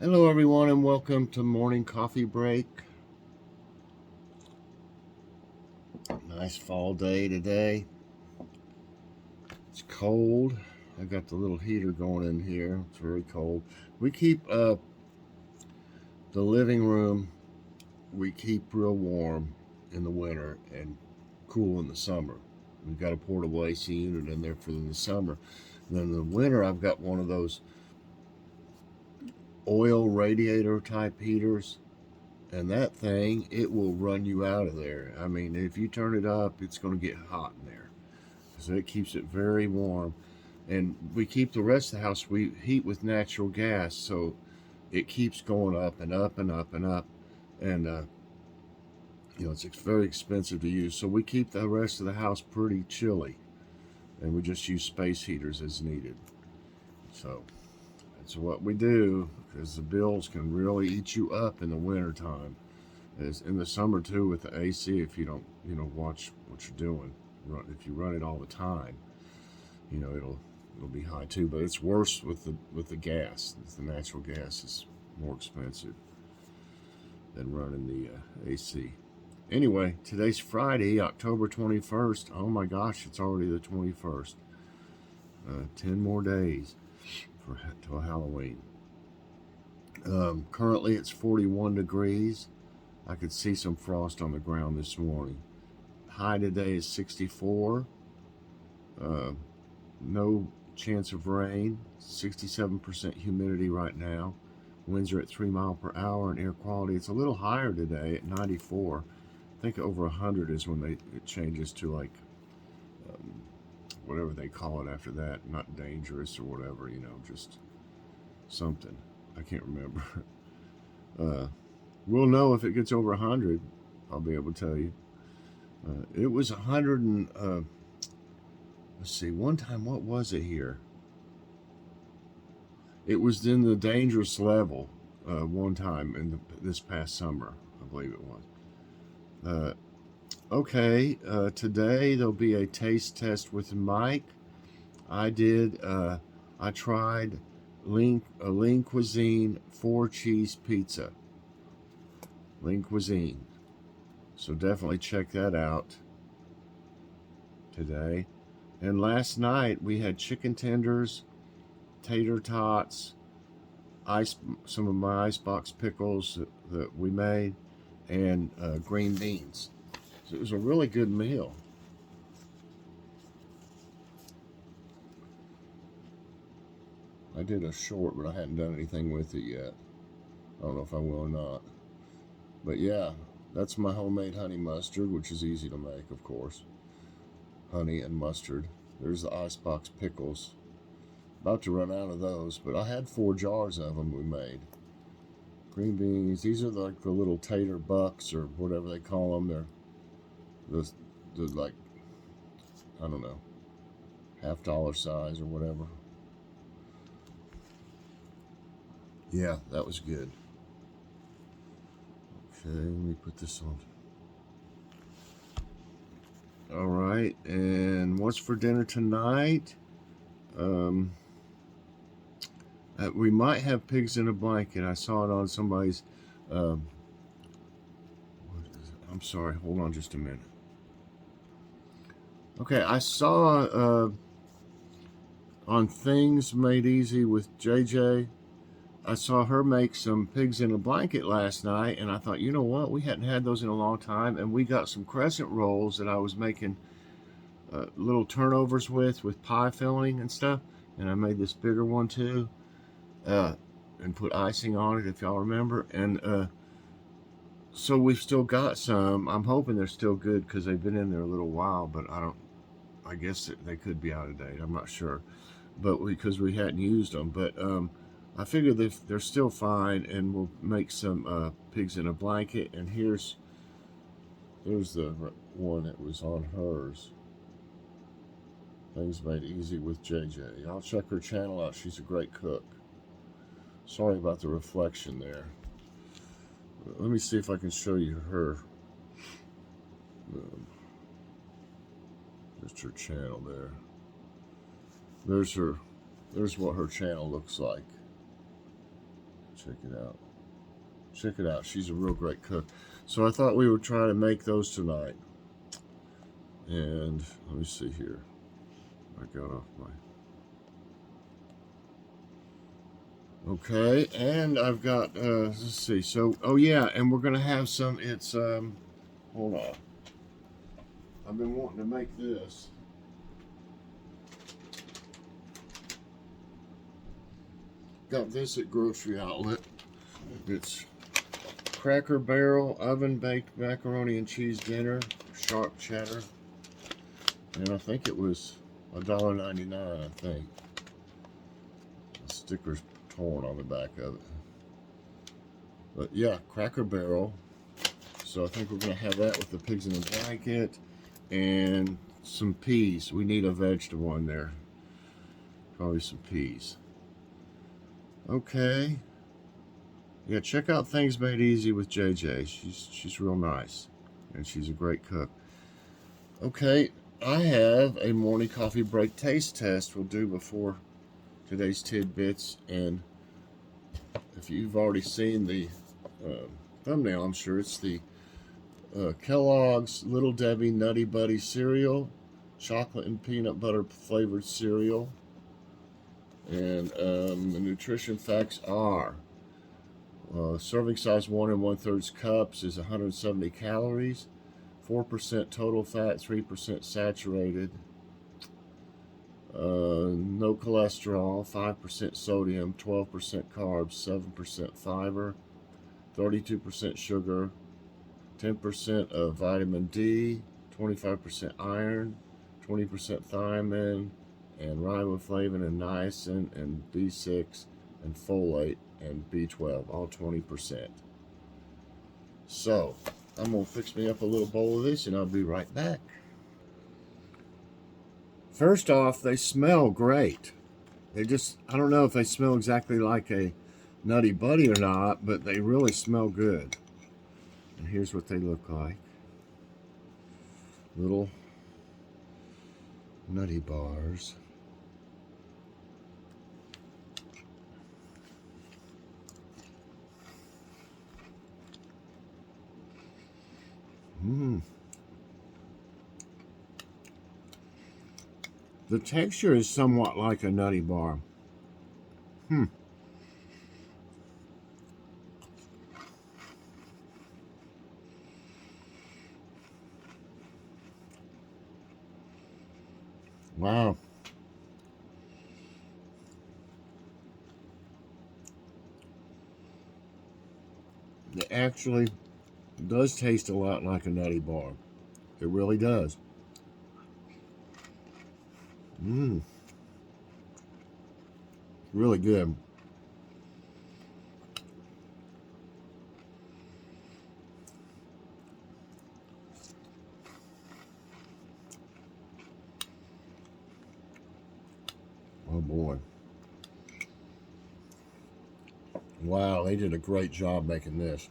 Hello everyone and welcome to morning coffee break. Nice fall day today. It's cold. I got the little heater going in here. It's very cold. We keep the living room, we keep real warm in the winter and cool in the summer. We've got a portable AC unit in there for the summer. And then in the winter I've got one of those oil radiator type heaters. And that thing, it will run you out of there. I mean, if you turn it up, it's going to get hot in there. So it keeps it very warm. And we keep the rest of the house, we heat with natural gas. So it keeps going up and up and up and up. And, it's very expensive to use. So we keep the rest of the house pretty chilly. And we just use space heaters as needed. So that's what we do, because the bills can really eat you up in the wintertime. Is in the summer too with the AC. If you don't, watch what you're doing. If you run it all the time, it'll be high too. But it's worse with the gas. The natural gas is more expensive than running the AC. Anyway, today's Friday, October 21st. Oh my gosh, it's already the 21st. 10 more days till Halloween. Currently, it's 41 degrees. I could see some frost on the ground this morning. High today is 64. No chance of rain. 67% humidity right now. Winds are at 3 miles per hour, and air quality, it's a little higher today at 94. I think over 100 is when it changes to like whatever they call it after that. Not dangerous or whatever, just something. I can't remember. We'll know if it gets over 100. I'll be able to tell you. It was 100 and, let's see, one time, what was it here? It was in the dangerous level one time in this past summer, I believe it was. Okay, today there'll be a taste test with Mike. I tried Lean Cuisine 4-cheese pizza. Lean Cuisine. So definitely check that out today. And last night we had chicken tenders, tater tots, some of my icebox pickles that we made, and green beans. So it was a really good meal. I did a short, but I hadn't done anything with it yet. I don't know if I will or not. But yeah, that's my homemade honey mustard, which is easy to make, of course. Honey and mustard. There's the icebox pickles. About to run out of those, but I had 4 jars of them we made. Green beans. These are like the little tater bucks or whatever they call them. They're like, I don't know, $half size or whatever. Yeah, that was good. Okay, let me put this on. All right, and what's for dinner tonight? We might have pigs in a blanket. I saw it on somebody's. What is it? I'm sorry. Hold on just a minute. Okay, I saw on Things Made Easy with JJ. I saw her make some pigs in a blanket last night, and I thought, you know what? We hadn't had those in a long time, and we got some crescent rolls that I was making little turnovers with pie filling and stuff, and I made this bigger one too, and put icing on it, if y'all remember, and so we've still got some. I'm hoping they're still good because they've been in there a little while, but I guess they could be out of date. I'm not sure, but because we hadn't used them, but I figured they're still fine, and we'll make some pigs in a blanket. And there's the one that was on hers. Things Made Easy with JJ. I'll check her channel out. She's a great cook. Sorry about the reflection there. Let me see if I can show you her. Just her channel there. There's what her channel looks like. Check it out. Check it out. She's a real great cook. So I thought we would try to make those tonight. And let me see here. I got off my... Okay, and I've got, let's see, so, oh yeah, and we're going to have some, it's, hold on. I've been wanting to make this. Got this at Grocery Outlet. It's Cracker Barrel oven baked macaroni and cheese dinner, sharp cheddar. And I think it was $1.99, I think. The sticker's torn on the back of it. But yeah, Cracker Barrel. So I think we're going to have that with the pigs in a blanket and some peas. We need a vegetable in there. Probably some peas. Okay. Yeah, check out Things Made Easy with JJ. She's real nice. And she's a great cook. Okay, I have a morning coffee break taste test we'll do before today's tidbits. And if you've already seen the thumbnail, I'm sure it's the Kellogg's Little Debbie Nutty Buddy cereal, chocolate and peanut butter flavored cereal. And the nutrition facts are serving size 1 1/3 cups is 170 calories, 4% total fat, 3% saturated, no cholesterol, 5% sodium, 12% carbs, 7% fiber, 32% sugar, 10% of vitamin D, 25% iron, 20% thiamine, and riboflavin and niacin and B6 and folate and B12, all 20%. So I'm gonna fix me up a little bowl of this and I'll be right back. First off, they smell great. They just, I don't know if they smell exactly like a Nutty Buddy or not, but they really smell good. And here's what they look like. Little Nutty bars. The texture is somewhat like a Nutty bar. Wow. It actually does taste a lot like a Nutty bar. It really does. Really good. Oh boy. Wow, they did a great job making this.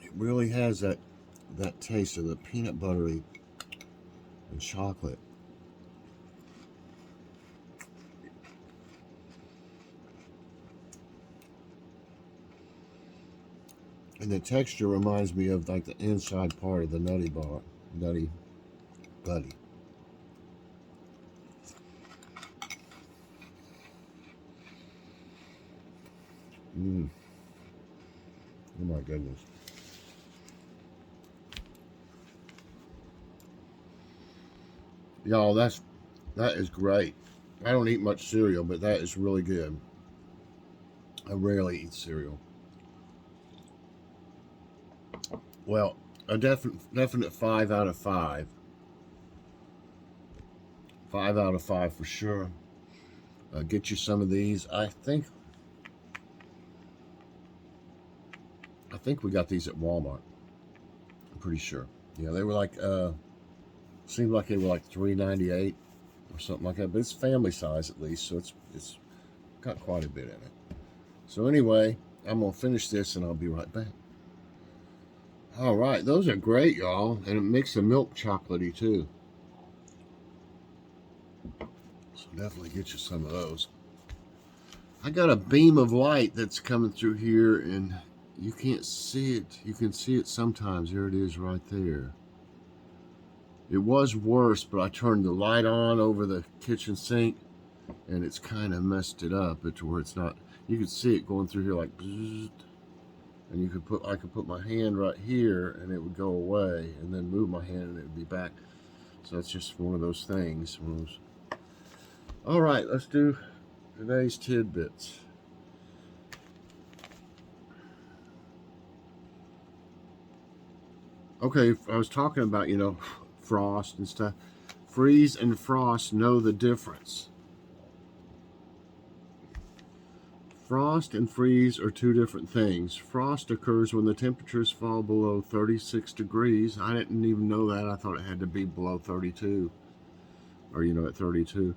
It really has that taste of the peanut buttery and chocolate. And the texture reminds me of like the inside part of the Nutty bar, Nutty Buddy. Oh my goodness. Y'all, that is great. I don't eat much cereal, but that is really good. I rarely eat cereal. Well, a definite 5 out of 5. 5 out of 5 for sure. Get you some of these. I think we got these at Walmart. I'm pretty sure. Yeah, they were like seemed like they were like $3.98 or something like that. But it's family size at least, so it's got quite a bit in it. So anyway, I'm gonna finish this and I'll be right back. All right, those are great, y'all, and it makes the milk chocolatey too. So definitely get you some of those. I got a beam of light that's coming through here, and you can't see it. You can see it sometimes. There it is right there. It was worse, but I turned the light on over the kitchen sink, and it's kind of messed it up. It's where it's not. You can see it going through here like, bzzzt, and I could put my hand right here, and it would go away, and then move my hand, and it would be back. So that's just one of those things. All right, let's do today's tidbits. Okay, I was talking about, frost and stuff. Freeze and frost know the difference. Frost and freeze are two different things. Frost occurs when the temperatures fall below 36 degrees. I didn't even know that. I thought it had to be below 32, or, at 32.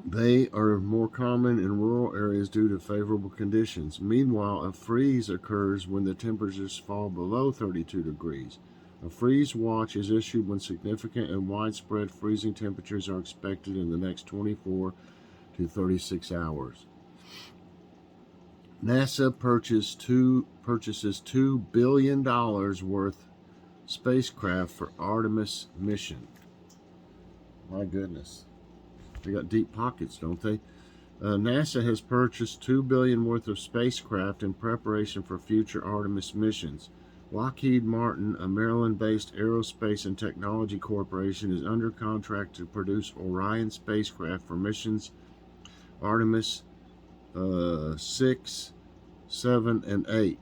They are more common in rural areas due to favorable conditions. Meanwhile, a freeze occurs when the temperatures fall below 32 degrees. A freeze watch is issued when significant and widespread freezing temperatures are expected in the next 24 to 36 hours. NASA purchases $2 billion worth spacecraft for Artemis mission. My goodness. They got deep pockets, don't they? NASA has purchased $2 billion worth of spacecraft in preparation for future Artemis missions. Lockheed Martin, a Maryland-based aerospace and technology corporation, is under contract to produce Orion spacecraft for missions Artemis 6, 7, and 8.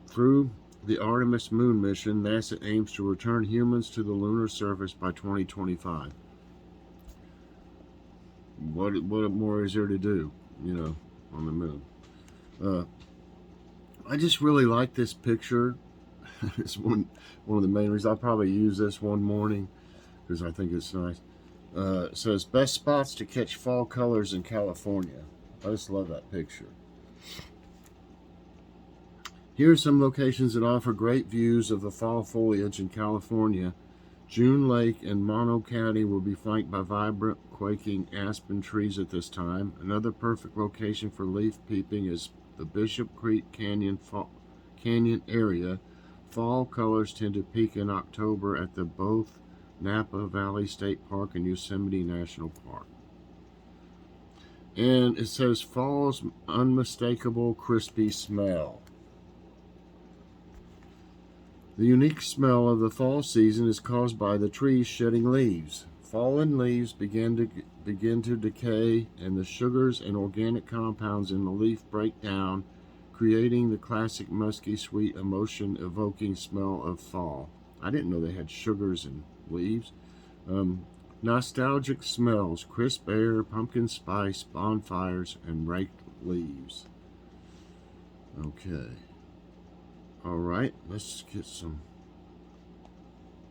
Through the Artemis moon mission, NASA aims to return humans to the lunar surface by 2025. What more is there to do, on the moon? I just really like this picture. It's one of the main reasons. I'll probably use this one morning because I think it's nice. It says, best spots to catch fall colors in California. I just love that picture. Here are some locations that offer great views of the fall foliage in California. June Lake and Mono County will be flanked by vibrant, quaking aspen trees at this time. Another perfect location for leaf peeping is the Bishop Creek Canyon area. Fall colors tend to peak in October at both Napa Valley State Park and Yosemite National Park. And it says fall's unmistakable crispy smell. The unique smell of the fall season is caused by the trees shedding leaves. Fallen leaves begin to decay, and the sugars and organic compounds in the leaf break down, creating the classic musky, sweet, emotion-evoking smell of fall. I didn't know they had sugars in leaves. Nostalgic smells: crisp air, pumpkin spice, bonfires, and raked leaves. Okay. All right, let's get some.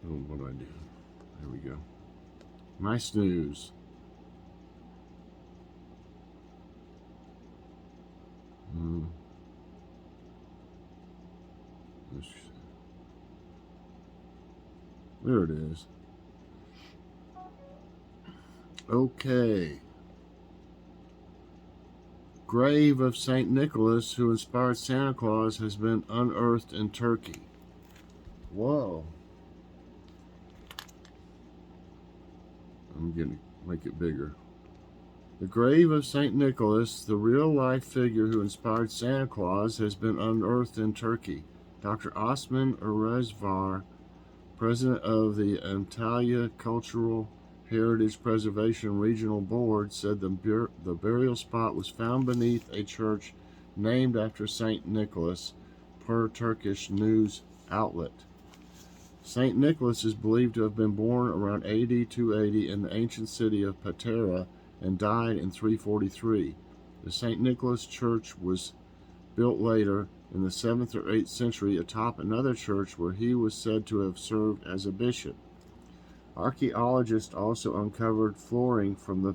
Oh, what do I do? There we go. My snooze. There it is. Okay. Grave of St. Nicholas, who inspired Santa Claus, has been unearthed in Turkey. Whoa. I'm going to make it bigger. The grave of St. Nicholas, the real-life figure who inspired Santa Claus, has been unearthed in Turkey. Dr. Osman Erezvar, president of the Antalya Cultural Heritage Preservation Regional Board, said the burial spot was found beneath a church named after St. Nicholas, per Turkish news outlet. St. Nicholas is believed to have been born around AD 280 in the ancient city of Patara and died in 343. The St. Nicholas Church was built later in the 7th or 8th century atop another church where he was said to have served as a bishop. Archaeologists also uncovered flooring from the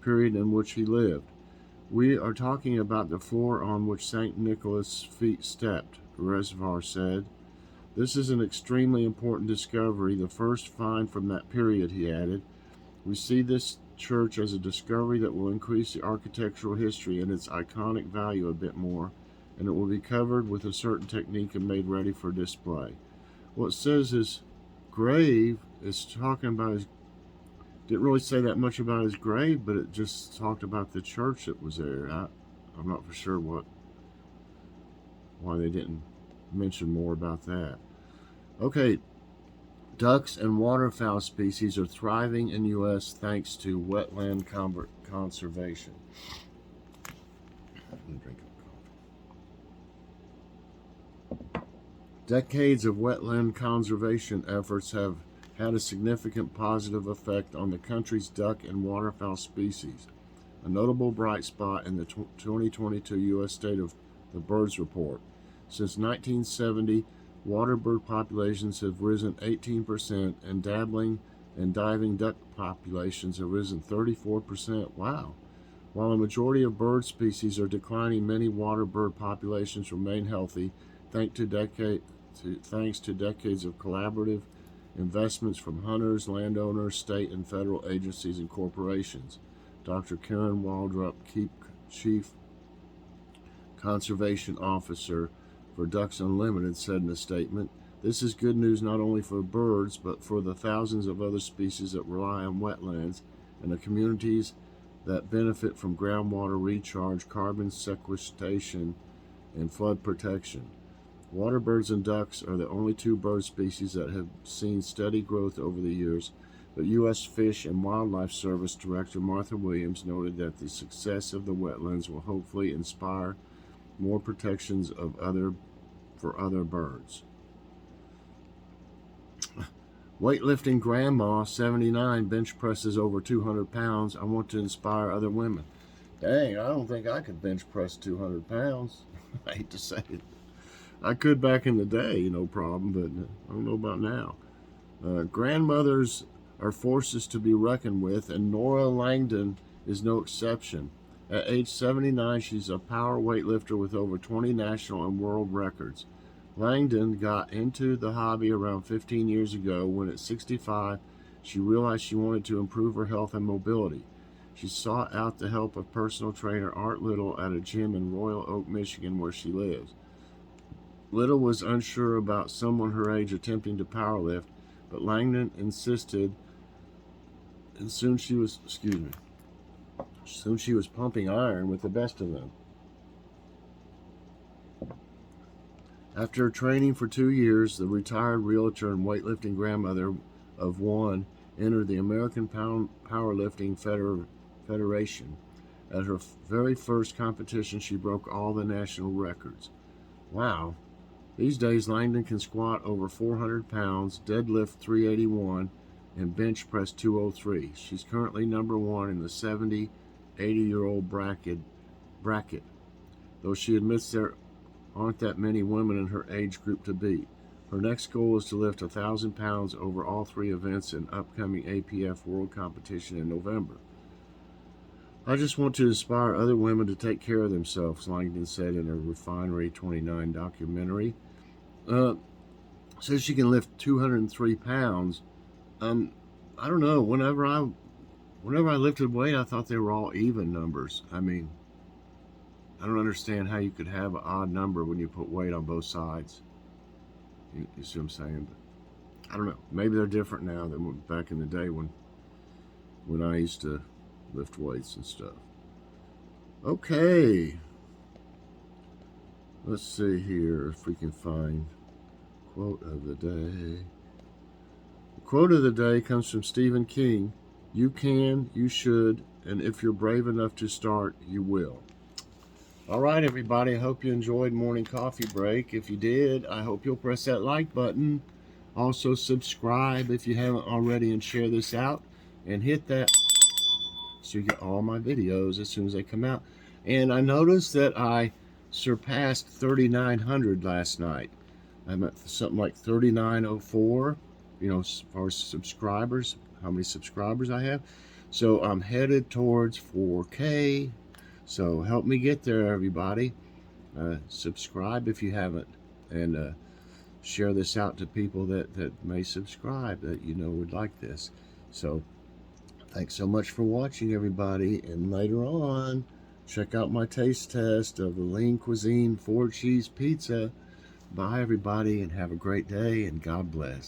period in which he lived. We are talking about the floor on which St. Nicholas' feet stepped, Rezvar said. This is an extremely important discovery, the first find from that period, he added. We see this church as a discovery that will increase the architectural history and its iconic value a bit more, and it will be covered with a certain technique and made ready for display. Well, it says his grave is talking about his, didn't really say that much about his grave, but it just talked about the church that was there. I'm not for sure why they didn't mention more about that. Okay, ducks and waterfowl species are thriving in the U.S. thanks to wetland conservation. Decades of wetland conservation efforts have had a significant positive effect on the country's duck and waterfowl species, a notable bright spot in the 2022 U.S. State of the Birds Report. Since 1970, water bird populations have risen 18%, and dabbling and diving duck populations have risen 34%. Wow. While a majority of bird species are declining, many water bird populations remain healthy thanks to decades of collaborative investments from hunters, landowners, state and federal agencies and corporations. Dr. Karen Waldrop, Chief Conservation Officer for Ducks Unlimited, said in a statement, "This is good news not only for birds, but for the thousands of other species that rely on wetlands and the communities that benefit from groundwater recharge, carbon sequestration, and flood protection. Waterbirds and ducks are the only two bird species that have seen steady growth over the years, but U.S. Fish and Wildlife Service Director Martha Williams noted that the success of the wetlands will hopefully inspire more protections for other birds." Weightlifting grandma, 79, bench presses over 200 pounds. "I want to inspire other women." Dang, I don't think I could bench press 200 pounds. I hate to say it. I could back in the day, no problem, but I don't know about now. Grandmothers are forces to be reckoned with, and Nora Langdon is no exception. At age 79, she's a power weightlifter with over 20 national and world records. Langdon got into the hobby around 15 years ago when at 65, she realized she wanted to improve her health and mobility. She sought out the help of personal trainer Art Little at a gym in Royal Oak, Michigan, where she lives. Little was unsure about someone her age attempting to powerlift, but Langdon insisted, and soon she was pumping iron with the best of them. After training for 2 years, the retired realtor and weightlifting grandmother of one entered the American Powerlifting Federation. At her very first competition, she broke all the national records. Wow. These days, Langdon can squat over 400 pounds, deadlift 381, and bench press 203. She's currently number one in the 70, 80-year-old bracket, though she admits there aren't that many women in her age group to beat. Her next goal is to lift 1,000 pounds over all three events in upcoming APF World Competition in November. "I just want to inspire other women to take care of themselves," Langdon said in a Refinery 29 documentary. Says she can lift 203 pounds. I don't know. Whenever I lifted weight, I thought they were all even numbers. I mean, I don't understand how you could have an odd number when you put weight on both sides. You see what I'm saying? But I don't know. Maybe they're different now than back in the day when I used to lift weights and stuff. Okay. Let's see here if we can find quote of the day. The quote of the day comes from Stephen King. "You can, you should, and if you're brave enough to start, you will." All right, everybody, I hope you enjoyed Morning Coffee Break. If you did, I hope you'll press that like button. Also, subscribe if you haven't already, and share this out. And hit that so you get all my videos as soon as they come out. And I noticed that I surpassed 3,900 last night. I'm at something like 3,904, as far as subscribers, how many subscribers I have. So I'm headed towards 4K. So help me get there, everybody. Subscribe if you haven't, and share this out to people that may subscribe, that would like this. So Thanks so much for watching, everybody. And later on, check out my taste test of the Lean Cuisine 4-cheese pizza. Bye, everybody, and have a great day, and God bless.